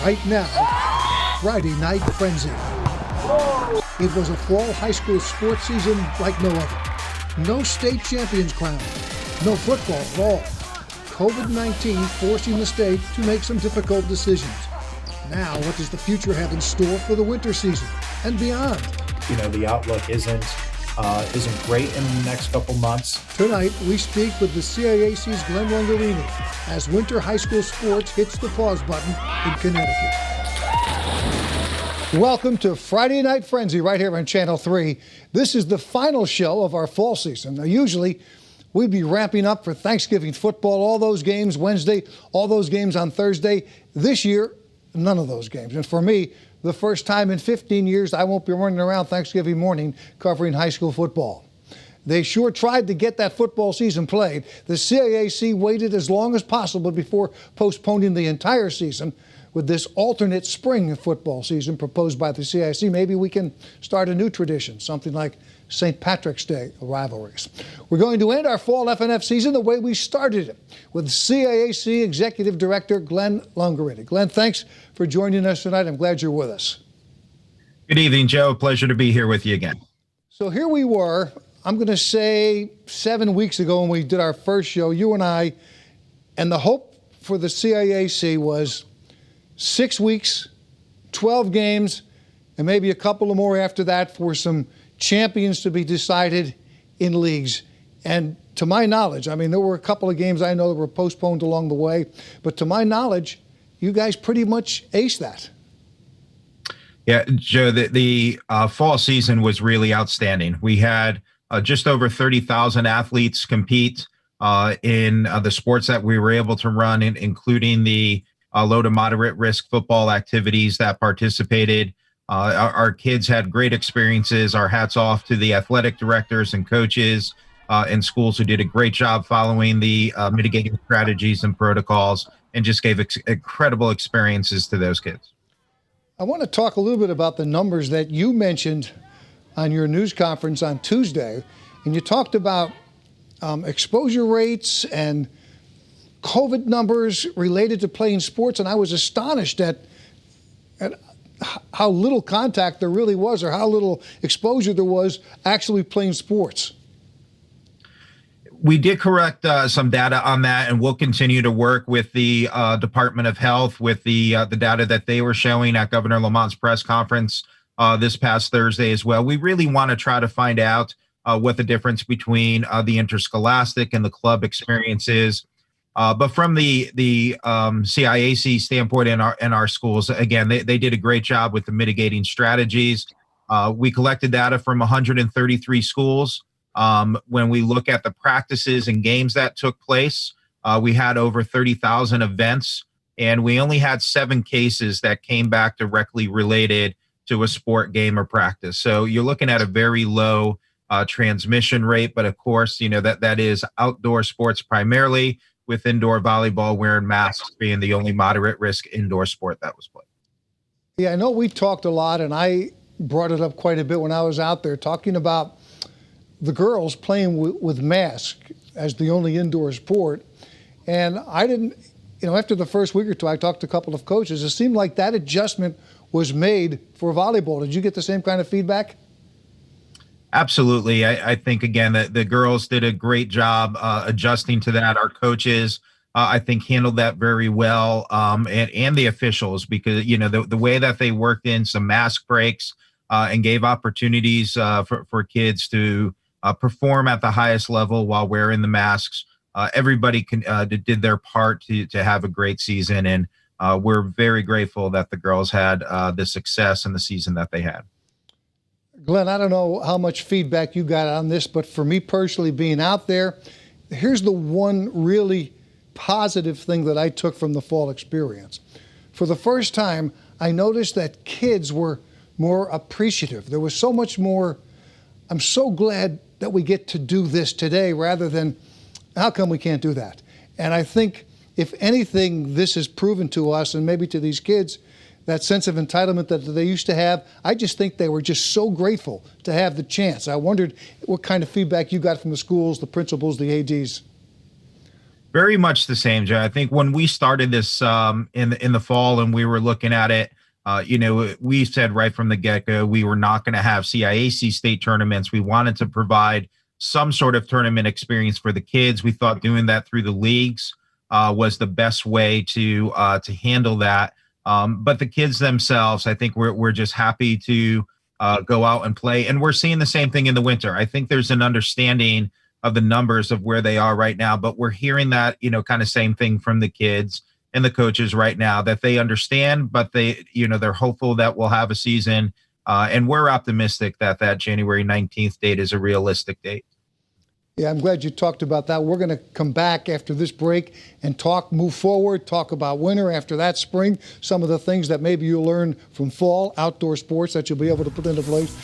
Right now, Friday Night Frenzy. It was a fall high school sports season like no other. No state champions crowned. No football at all. COVID-19 forcing the state to make some difficult decisions. Now, what does the future have in store for the winter season and beyond? The outlook isn't great in the next couple months. Tonight, we speak with the CIAC's Glenn Lungarini as winter high school sports hits the pause button in Connecticut. Welcome to Friday Night Frenzy right here on Channel 3. This is the final show of our fall season. Now, usually, we'd be ramping up for Thanksgiving football, all those games Wednesday, all those games on Thursday. This year, none of those games. And for me, the first time in 15 years, I won't be running around Thanksgiving morning covering high school football. They sure tried to get that football season played. The CIAC waited as long as possible before postponing the entire season with this alternate spring football season proposed by the CIAC. Maybe we can start a new tradition, something like St. Patrick's Day rivalries. We're going to end our fall FNF season the way we started it, with CIAC Executive Director Glenn Lungarini. Glenn, thanks for joining us tonight. I'm glad you're with us. Good evening, Joe. Pleasure to be here with you again. So here we were, I'm going to say 7 weeks ago when we did our first show, you and I, and the hope for the CIAC was 6 weeks, 12 games, and maybe a couple of more after that for some champions to be decided in leagues. And to my knowledge, I mean, there were a couple of games I know that were postponed along the way, but to my knowledge, you guys pretty much aced that. Yeah, Joe, the fall season was really outstanding. We had just over 30,000 athletes compete in the sports that we were able to run, including the low to moderate risk football activities that participated. Our kids had great experiences. Our hats off to the athletic directors and coaches in schools who did a great job following the mitigating strategies and protocols and just gave incredible experiences to those kids. I want to talk a little bit about the numbers that you mentioned on your news conference on Tuesday. And you talked about exposure rates and COVID numbers related to playing sports. And I was astonished at how little contact there really was, or how little exposure there was actually playing sports. We did correct some data on that, and we'll continue to work with the Department of Health with the data that they were showing at Governor Lamont's press conference this past Thursday as well. We really want to try to find out what the difference between the interscholastic and the club experience is. But from the CIAC standpoint in our schools, again, they did a great job with the mitigating strategies. We collected data from 133 schools. When we look at the practices and games that took place, we had over 30,000 events, and we only had 7 cases that came back directly related to a sport, game, or practice. So you're looking at a very low transmission rate, but of course, that is outdoor sports primarily, with indoor volleyball wearing masks being the only moderate risk indoor sport that was played. Yeah, I know we talked a lot, and I brought it up quite a bit when I was out there talking about the girls playing with masks as the only indoor sport. And I didn't, after the first week or two, I talked to a couple of coaches. It seemed like that adjustment was made for volleyball. Did you get the same kind of feedback? Absolutely. I think, again, that the girls did a great job adjusting to that. Our coaches, I think, handled that very well, and the officials, because, the way that they worked in some mask breaks and gave opportunities for kids to perform at the highest level while wearing the masks. Everybody did their part to have a great season, and we're very grateful that the girls had the success and the season that they had. Glenn, I don't know how much feedback you got on this, but for me personally, being out there, here's the one really positive thing that I took from the fall experience. For the first time, I noticed that kids were more appreciative. There was so much more, I'm so glad that we get to do this today, rather than, how come we can't do that? And I think, if anything, this has proven to us, and maybe to these kids, that sense of entitlement that they used to have. I just think they were just so grateful to have the chance. I wondered what kind of feedback you got from the schools, the principals, the ADs. Very much the same, Jay. I think when we started this in the fall and we were looking at it, we said right from the get-go we were not going to have CIAC state tournaments. We wanted to provide some sort of tournament experience for the kids. We thought doing that through the leagues was the best way to handle that. But the kids themselves, I think we're just happy to go out and play, and we're seeing the same thing in the winter. I think there's an understanding of the numbers of where they are right now, but we're hearing that, kind of same thing from the kids and the coaches right now, that they understand, but they're hopeful that we'll have a season. And we're optimistic that January 19th date is a realistic date. Yeah, I'm glad you talked about that. We're going to come back after this break and move forward, talk about winter, after that spring, some of the things that maybe you'll learn from fall outdoor sports that you'll be able to put into place.